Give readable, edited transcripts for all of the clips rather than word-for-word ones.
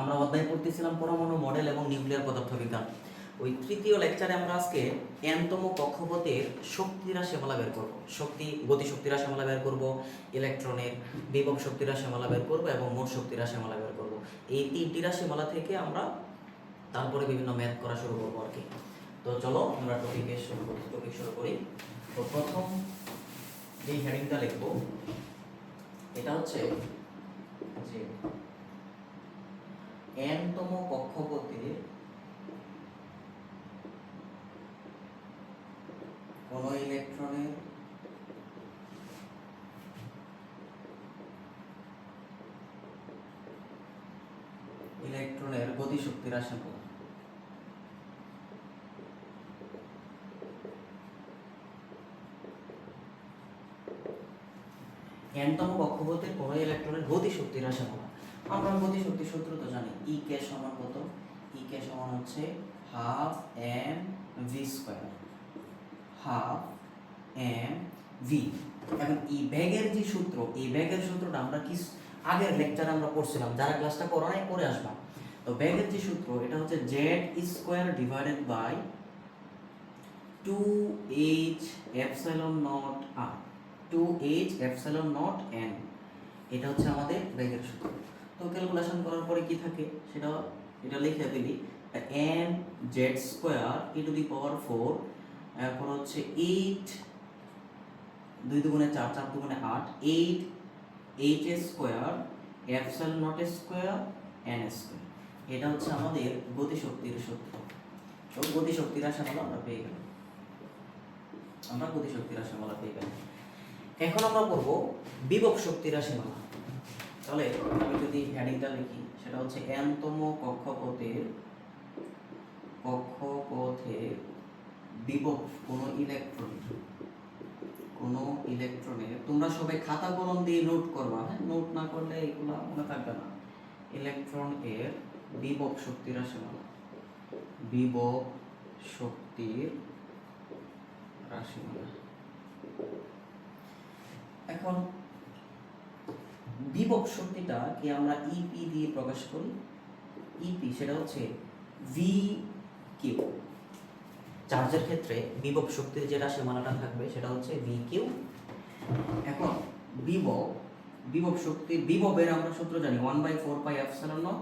আমরা অধ্যায় পড়তেছিলাম পরমাণু মডেল এবং নিউক্লিয়ার পদার্থবিজ্ঞান। ওই তৃতীয় লেকচারে আমরা আজকে এনতম কক্ষপথের শক্তি রাশিমালা বের করব। গতি শক্তি রাশিমালা বের করব, ইলেকট্রনের বিভব শক্তি রাশিমালা বের করব এবং মোট শক্তি রাশিমালা বের করব। এই তিনটি রাশিমালা থেকে আমরা তারপরে বিভিন্ন ম্যাথ করা শুরু করবো আর কি। তো চলো আমরা টপিক শুরু করি। তো প্রথম যে হেডিংটা লিখবো এটা হচ্ছে যে এনতম কক্ষপথে কোন ইলেকট্রনের গতিশক্তি রাশিমালা। এনতম কক্ষপথের কোন ইলেকট্রনের গতিশক্তি রাশিমালা। আমরা গতিশক্তির সূত্র তো জানি, ই কে সমান কত? ই কে সমান হচ্ছে half m v square, half m v. এখন ই ব্যাগের যে সূত্র, এই ব্যাগের সূত্রটা আমরা কি আগের লেকচারে আমরা পড়ছিলাম, যারা ক্লাসটা করো নাই পড়ে আসবা। তো ব্যাগের যে সূত্র এটা হচ্ছে z square divided by 2h epsilon not r, 2h epsilon naught n। এটা হচ্ছে আমাদের ব্যাগের সূত্র। তো ক্যালকুলেশন করার পরে কি থাকে সেটা এটা লিখে দিলি, n z square e to the power 4, এরপর হচ্ছে 8 2 দুগুণে 4 4 দুগুণে 8, 8 h square epsilon not square n square. এটা হচ্ছে আমাদের গতিশক্তির সূত্র। তো গতিশক্তির রাশিমালা আমরা পেয়ে গেলাম, এখন আমরা পড়ব বিভব শক্তির রাশিমালা। তাহলে আমি যদি হেডিংটা লিখি সেটা হচ্ছে এনতম কক্ষপথের বিভব কোন ইলেকট্রনের, তোমরা সবাই খাতা কলম দিয়ে নোট করবা, হ্যাঁ, নোট না করলে এগুলো মনে থাকবে না। ইলেকট্রন এর বিভব শক্তির রাশিমালা, বিভব শক্তির রাশিমালা। এখন বিভব শক্তিটা কি আমরা ইপি দিয়ে প্রকাশ করি। ইপি সেটা হচ্ছে ভি কিউ। চার্জের ক্ষেত্রে বিভব শক্তির যে রাশিমালাটা থাকবে সেটা হচ্ছে ভি কিউ। এখন বিভব শক্তি, বিভবের আমরা সূত্র জানি 1/4 pi epsilon naught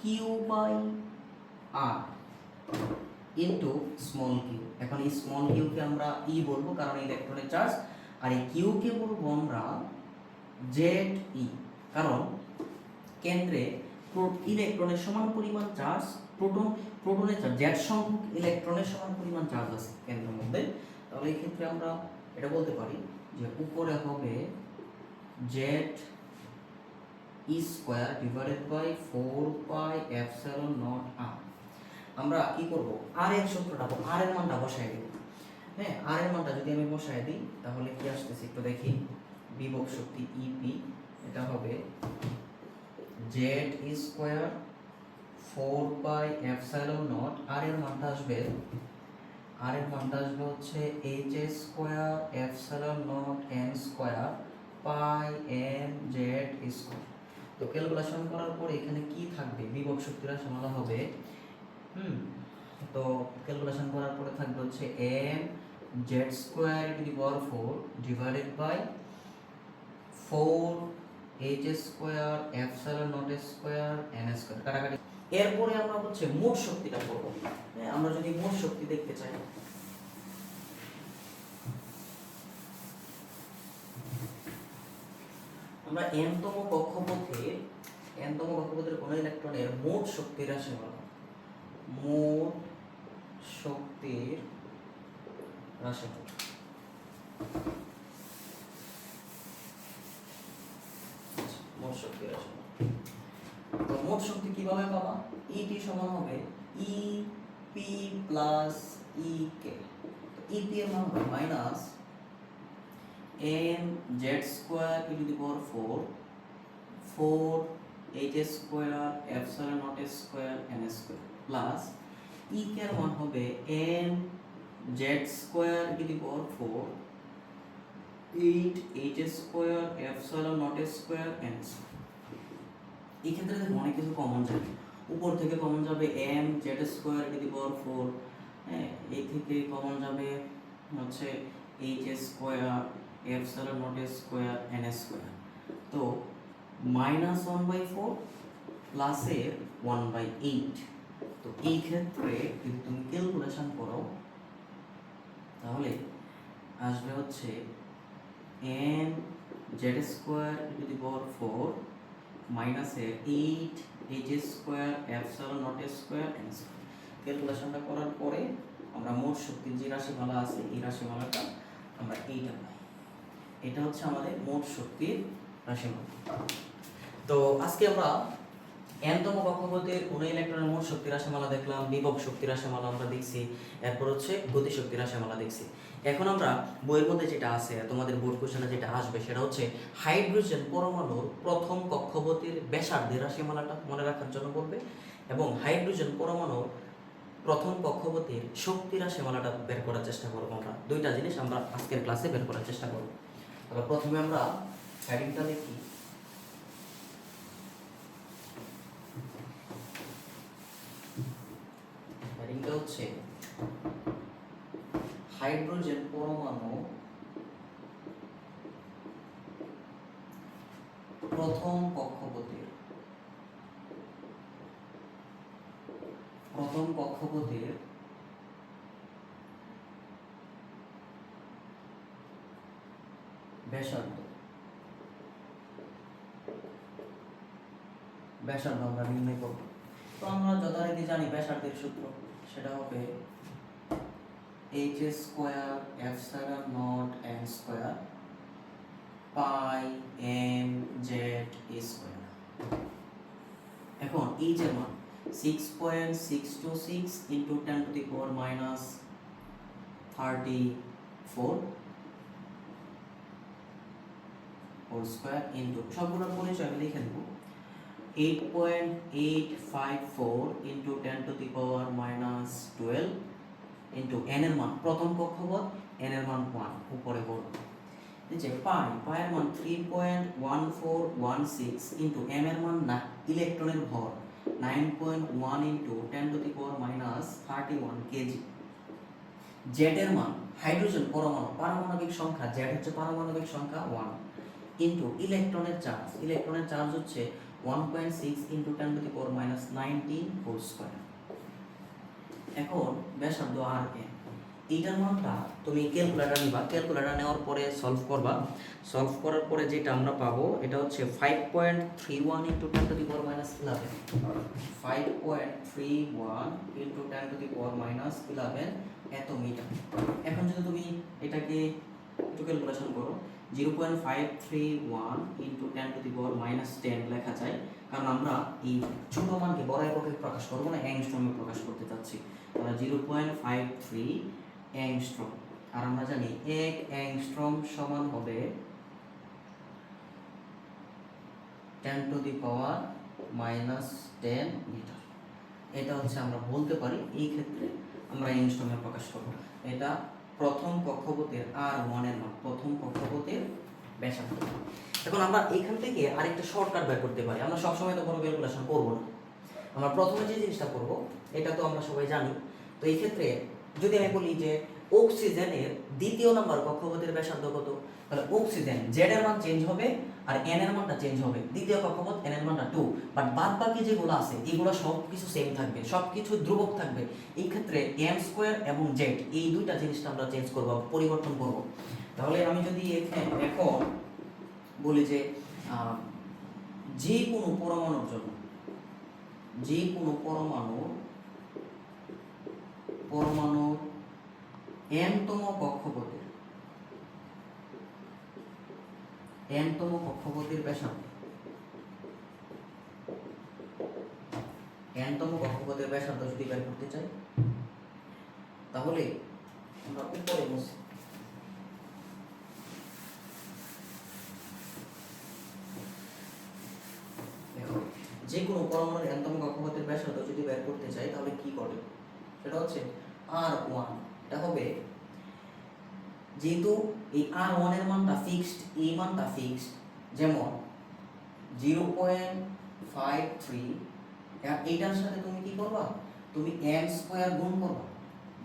q by r into small q. এখন এই স্মল কিউকে আমরা ই বলবো কারণ ইলেকট্রনের চার্জ, আর এই কিউকে বলবো আমরা জেড ই, কারণ কেন্দ্রে ইলেকট্রনের সমান পরিমাণ চার্জ, প্রোটনের চার্জ জেড সংখ্যক ইলেকট্রনের সমান পরিমাণ চার্জ আছে কেন্দ্রের মধ্যে। তাহলে এই ক্ষেত্রে আমরা এটা বলতে পারি যে উপরে হবে Z E square divided by 4 pi epsilon not r. আমরা কি করব, আর এর সূত্রটা, আর এর মানটা বসাই দেব। হ্যাঁ, আর এর মানটা যদি আমি বসাই দিই তাহলে কি আসতেছে একটু দেখি। বিভব শক্তি ইপি এটা হবে Z E square 4 pi epsilon not, আর এর মানটা আসবে হচ্ছে H square epsilon nought N square pi M Z square. তো ক্যালকুলেশন করার পরে এখানে কি থাকবে, বিভব শক্তির রাশিমালা হবে তো ক্যালকুলেশন করার পরে থাকবে হচ্ছে m Z square to the power 4 divided by 4 H square epsilon not square N square কাটাকাটি। এরপরে আমরা হচ্ছে মোট শক্তিটা করব। হ্যাঁ, আমরা যদি মোট শক্তি দেখতে চাই, আমরা এনতম কক্ষপথের কোন ইলেকট্রনের মোট শক্তির রাশিমালা, মোট শক্তির রাশিমালা। মোট শক্তির রাশিমালা। তো মোট শক্তি কিভাবে পাবা? ইটি সমান হবে E P plus E K. EP এর মান হবে minus M Z square E to the power 4 H square epsilon not square N square plus E K এর মান হবে M Z square E to the power 4 8 H square epsilon not square N square. এই ক্ষেত্রে দেখো অনেক কিছু common যায়। উপর থেকে কমন যাবে m z square to the power 4, হ্যাঁ, এই থেকে কমন যাবে হচ্ছে h square epsilon not square n square. তো -1/4 প্লাসের 1/8। তো এই ক্ষেত্রে যদি তুমি ক্যালকুলেশন করো তাহলে আসবে হচ্ছে n z square to the power 4 মাইনাসের 8 h square epsilon not square n square. ক্যালকুলেশনটা করার পরে আমরা মোট শক্তির যে রাশিমালা আছে এই রাশিমালাটা আমরা এইটা পাই। এটা হচ্ছে আমাদের মোট শক্তির রাশিমালা। তো আজকে আমরা n-তম কক্ষপথের কোন ইলেকট্রনের মোট শক্তির রাশিমালা দেখলাম, বিভব শক্তির রাশিমালা আমরা দেখছি, এরপর হচ্ছে গতি শক্তির রাশিমালা দেখছি। এখন আমরা বইয়ের মধ্যে যেটা আছে, তোমাদের বোর্ড কোশ্চেনে যেটা আসবে সেটা হচ্ছে হাইড্রোজেন পরমাণুর প্রথম কক্ষপথের ব্যাসার্ধের রাশিমালাটা মনে রাখার জন্য বলবে, এবং হাইড্রোজেন পরমাণুর প্রথম কক্ষপথের শক্তি রাশিমালাটা বের করার চেষ্টা করবো। আমরা দুইটা জিনিস আমরা আজকের ক্লাসে বের করার চেষ্টা করবো। তবে প্রথমে আমরা হেডিংটা লিখি। হেডিংটা হচ্ছে হাইড্রোজেন পরমাণু প্রথম কক্ষপথের ব্যাসার্ধ আমরা নির্ণয় করব। তো আমরা যথারীতি জানি ব্যাসার্ধের সূত্র, সেটা হবে h square epsilon naught n square pi m z square. এখন h এর মান 6.626 into 10 to the power minus 34 whole square into সবগুলো পরিচয় আমি লিখে দেব 8.854 into 10 to the power minus 12 into n এর মান প্রথম কক্ষপথ, n এর মান 1 উপরে বড়, যে পায়ের মান 3.1416 ইনটু m এর মান না ইলেকট্রনের ভর 9.1 into 10 to the power minus 31 KG. z এর মান হাইড্রোজেন পরমাণু পারমাণবিক সংখ্যা, z হচ্ছে পারমাণবিক সংখ্যা 1 ইনটু ইলেকট্রনের চার্জ হচ্ছে 1.6 into 10 to the power minus 19 whole square. এখন ব্যাসার্ধ আর n, এইটার মানটা তুমি ক্যালকুলেটর নিবা, ক্যালকুলেটর নেওয়ার পরে সলভ করবা। সলভ করার পরে যেটা আমরা পাবো এটা হচ্ছে 5.31 into 10 to the power minus 11, 5.31 into 10 to the power minus 11 এত মিটার। এখন যদি তুমি এটাকে একটু ক্যালকুলেশন করো 0.531 into 10 to the power minus 10 লেখা যায়, কারণ আমরা এই ছোট মানকে বড় এককে প্রকাশ করব না, অ্যাংস্ট্রমে প্রকাশ করতে চাচ্ছি। তাহলে 0.53 অ্যাংস্ট্রম, আর আমরা জানি 1 অ্যাংস্ট্রম সমান হবে 10 to the power minus 10 metre. এটা হচ্ছে আমরা বলতে পারি এই ক্ষেত্রে আমরা অ্যাংস্ট্রমে প্রকাশ করব। এটা প্রথম কক্ষপথের R1 এর মান, প্রথম কক্ষপথের ব্যাসার্ধ। এখন আমরা এখান থেকে আরেকটা শর্টকাট বের করতে পারি। আমরা সবসময় তো কোনো ক্যালকুলেশন করব না, আমরা প্রথমে যে জিনিসটা করব এটা তো আমরা সবাই জানি। তো এই ক্ষেত্রে যদি আমি বলি যে অক্সিজেনের দ্বিতীয় নাম্বার কক্ষপথের ব্যাসার্ধ কত, তাহলে অক্সিজেন z এর মান চেঞ্জ হবে আর n এর মানটা চেঞ্জ হবে, দ্বিতীয় কক্ষপথ n এর মানটা 2, বাট বাদ বাকি যেগুলো আছে এগুলো সব কিছু সেম থাকবে, সব কিছু ধ্রুবক থাকবে। এই ক্ষেত্রে m স্কয়ার এবং z এই দুইটা জিনিসটা আমরা চেঞ্জ করব, পরিবর্তন করব। তাহলে আমি যদি এখন বলি যে যে কোনো পরমাণুর জন্য, যে কোনো পরমাণুর n-তম কক্ষপথের ব্যাসার্ধ, n-তম কক্ষপথের ব্যাসার্ধ যদি বের করতে চাই তাহলে আমরা উপরে বসি। যে কোনো পরমাণুর n-তম কক্ষপথের ব্যাসার্ধ যদি বের করতে চাই তাহলে কি করবে, সেটা হচ্ছে R1। এটা হবে যেহেতু এই R1 এর মানটা ফিক্সড, এই মানটা ফিক্সড, যেমন 0.53 এইটার সাথে তুমি কি করবা, তুমি m স্কয়ার গুণ করবা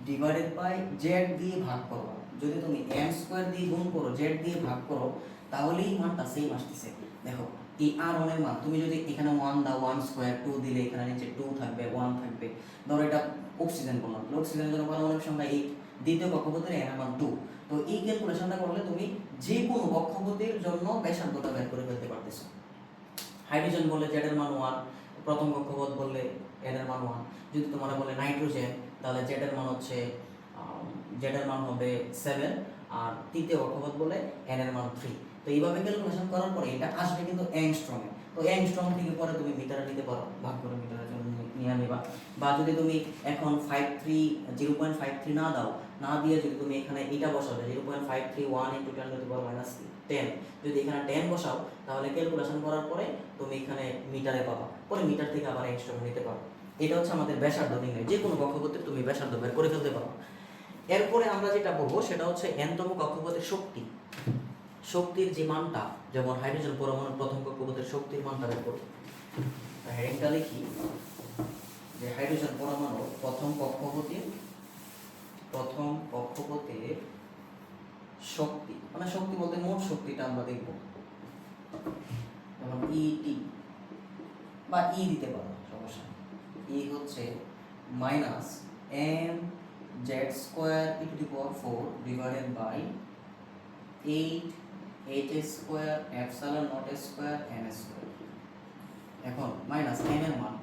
ডিভাইডেড বাই z দিয়ে ভাগ করবা। যদি তুমি m স্কয়ার দিয়ে গুণ করো z দিয়ে ভাগ করো তাহলেই মানটা সেম আসতেছে। দেখো এই r1 এর মান তুমি যদি এখানে 1 দাও 1 স্কয়ার 2 দিলে এখানে নিচে 2 থাকবে 1 থাকবে। ধরো এটা অক্সিজেন বললাম, অক্সিজেনের জন্য পারমাণবিক সংখ্যা 8, দ্বিতীয় কক্ষপথের n এর মান 2। তো এই ক্যালকুলেশনটা করলে তুমি যে কোনো কক্ষপথের জন্য ব্যাসার্ধটা বের করে ফেলতে পারতেছো। হাইড্রোজেন বললে z এর মান 1, প্রথম কক্ষপথ বললে n এর মান 1। যদি তোমরা বলে নাইট্রোজেন তাহলে z এর মান হচ্ছে z এর মান হবে 7, আর তৃতীয় কক্ষপথ বলে n এর মান 3। তো এইভাবে ক্যালকুলেশন করার পরে এটা আসবে কিন্তু অ্যাংস্ট্রম এ। তো অ্যাংস্ট্রম থেকে পরে তুমি মিটারে নিতে পারো, ভাগ করে মিটারের জন্য নিয়ে নিবা। বা যদি তুমি এখন 0.53 না দাও, না দিয়ে যদি তুমি এখানে এটা বসাবে 0.531 × 10⁻⁻10, যদি এখানে 10 বসাও তাহলে ক্যালকুলেশন করার পরে তুমি এখানে মিটারে পাবা, পরে মিটার থেকে আবার অ্যাংস্ট্রম নিতে পারো। এটা হচ্ছে আমাদের ব্যাসার্ধ নির্ণয়, যে কোনো কক্ষপথের তুমি ব্যাসার্ধ বের করে ফেলতে পারো। এরপরে আমরা যেটা বলবো সেটা হচ্ছে n-তম কক্ষপথের শক্তি। শক্তির যে মানটা, যেমন হাইড্রোজেন পরমাণুর প্রথম কক্ষপথের শক্তির মানটা বের করব। হেডিংটা লিখি যে হাইড্রোজেন পরমাণুর প্রথম কক্ষপথের শক্তি, মানে শক্তি বলতে মোট শক্তিটা আমরা দেখব। যেমন ইটি বা ই দিতে পারো, সমস্যা নেই। ই হচ্ছে -mz² divided by 8h² n²। এখন মাইনাস m এর মান,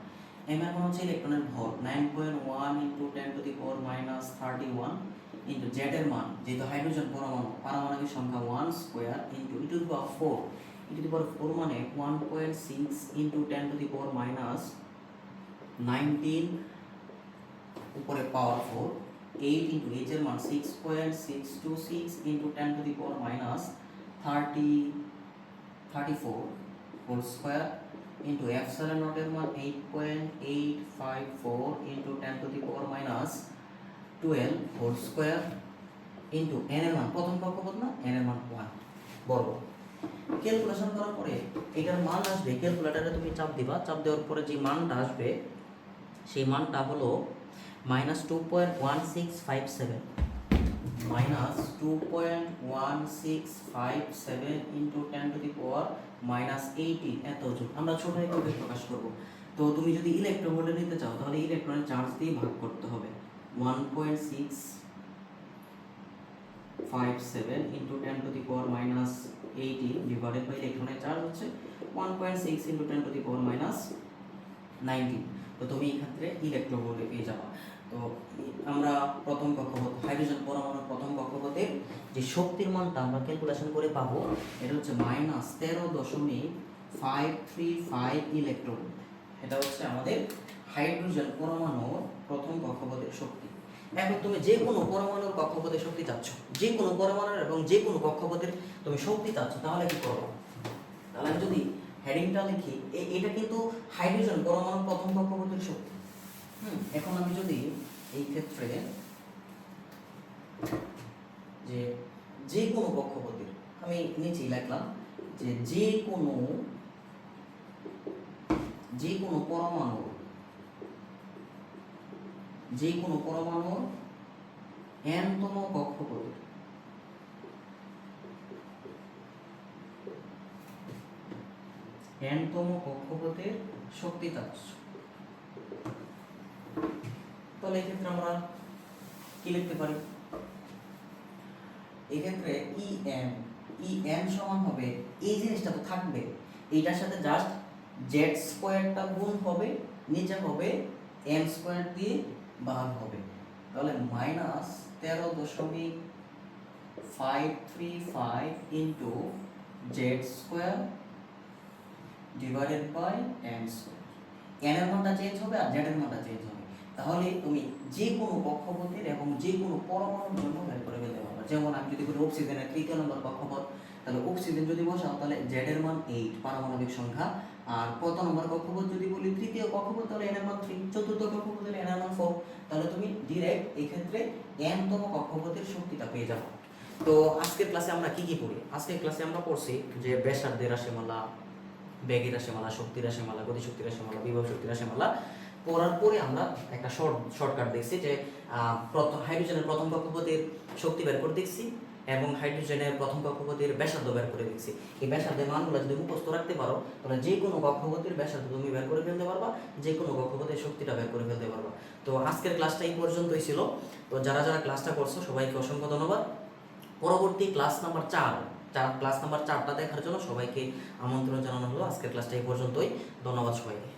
হচ্ছে ইলেকট্রনের ভর 9.1 × 10⁻31 ইন্টু z এর মান, যেহেতু হাইড্রোজেন পরমাণু পারমাণবিক সংখ্যা 1² ইন্টু e⁴ e⁴ মানে 1.6 × 10⁻19 উপরে পাওয়ার 4, 8 ইন্টু h এর মান 6.626 × 10⁻34 whole square into epsilon naught এর মান 8.854 × 10⁻12 হোল স্কয়ার ইন্টু n এর মান, প্রথম কক্ষপথ না, n এর মান 1 বর্গ। ক্যালকুলেশন করার পরে এটার মান আসবে, ক্যালকুলেটরে তুমি চাপ দিবা, চাপ দেওয়ার পরে যে মানটা আসবে সেই মানটা হলো -2.1657 × 10⁻18 এত জুল। আমরা ছোট এককে প্রকাশ করব। তো তুমি যদি ইলেকট্রন ভোল্টে নিতে চাও তাহলে ইলেকট্রনের চার্জ দিয়ে ভাগ করতে হবে। 1.657 × 10⁻18 ডিভাইডেড বাই ইলেকট্রনের চার্জ হচ্ছে 1.6 × 10⁻19। তো তুমি এই ক্ষেত্রে ইলেকট্রন ভোল্টে পেয়ে যাবা। তো আমরা প্রথম কক্ষপথ হাইড্রোজেন পরমাণুর প্রথম কক্ষপথের যে শক্তির মানটা আমরা ক্যালকুলেশন করে পাবো এটা হচ্ছে -13.535 ইলেকট্রন। এটা হচ্ছে আমাদের হাইড্রোজেন পরমাণুর প্রথম কক্ষপথের শক্তি। এখন তুমি যে কোনো পরমাণুর কক্ষপথের শক্তি চাচ্ছ, যে কোনো পরমাণুর এবং যে কোনো কক্ষপথের তুমি শক্তি চাচ্ছ, তাহলে কি করবো? তাহলে আমি যদি হেডিংটা লিখি, এটা কিন্তু হাইড্রোজেন পরমাণুর প্রথম কক্ষপথের শক্তি। এখন আমি যদি এই ক্ষেত্রে যে কোনো কক্ষপথের, আমি নিচেই লিখলাম যে কোনো পরমাণুর n-তম কক্ষপথের শক্তি চাচ্ছ, তাহলে এক্ষেত্রে আমরা কি লিখতে পারি? এক্ষেত্রে en সমান হবে, এই জিনিসটা তো থাকবে, এইটার সাথে জাস্ট z² গুণ হবে, নিচে হবে m² দিয়ে ভাগ হবে। তাহলে -13.535 × z² divided by m²। n এর মানটা চেঞ্জ হবে আর z এর মানটা চেঞ্জ হবে। তাহলে তুমি যে কোনো কক্ষপথের এবং যে কোনো পরমাণুর জন্য বের করে ফেলতে পারবে। যেমন আমি যদি বলি অক্সিজেনের 3য় নম্বর কক্ষপথ, তাহলে অক্সিজেন যদি বসাও তাহলে z এর মান 8 পারমাণবিক সংখ্যা, আর কত নম্বর কক্ষপথ যদি বলি 3য় কক্ষপথ তাহলে n এর মান 3, 4র্থ কক্ষপথ হলে n এর মান 4। তাহলে তুমি ডাইরেক্ট এই ক্ষেত্রে n-তম কক্ষপথের শক্তিটা পেয়ে যাবে। তো আজকের ক্লাসে আমরা কি পড়ি? আজকের ক্লাসে আমরা পড়ছি যে ব্যাসার্ধের রাশিমালা, বেগের রাশিমালা, শক্তির রাশিমালা, গতিশক্তির রাশিমালা, বিভব শক্তির রাশিমালা পড়ার পরে আমরা একটা শর্টকাট দেখছি যে হাইড্রোজেনের প্রথম কক্ষপথের শক্তি বের করে দেখছি এবং হাইড্রোজেনের প্রথম কক্ষপথের ব্যাসার্ধ বের করে দেখছি। এই ব্যাসার্ধের মানগুলো যদি মুখস্থ রাখতে পারো তাহলে যে কোনো কক্ষপথের ব্যাসার্ধ তুমি বের করে ফেলতে পারবা, যে কোনো কক্ষপথের শক্তিটা বের করে ফেলতে পারবা। তো আজকের ক্লাসটা এই পর্যন্তই ছিল। তো যারা যারা ক্লাসটা করছো সবাইকে অসংখ্য ধন্যবাদ। পরবর্তী ক্লাস নাম্বার 4 ক্লাস নাম্বার 4টা দেখার জন্য সবাইকে আমন্ত্রণ জানানো হলো। আজকের ক্লাসটা এই পর্যন্তই। ধন্যবাদ সবাইকে।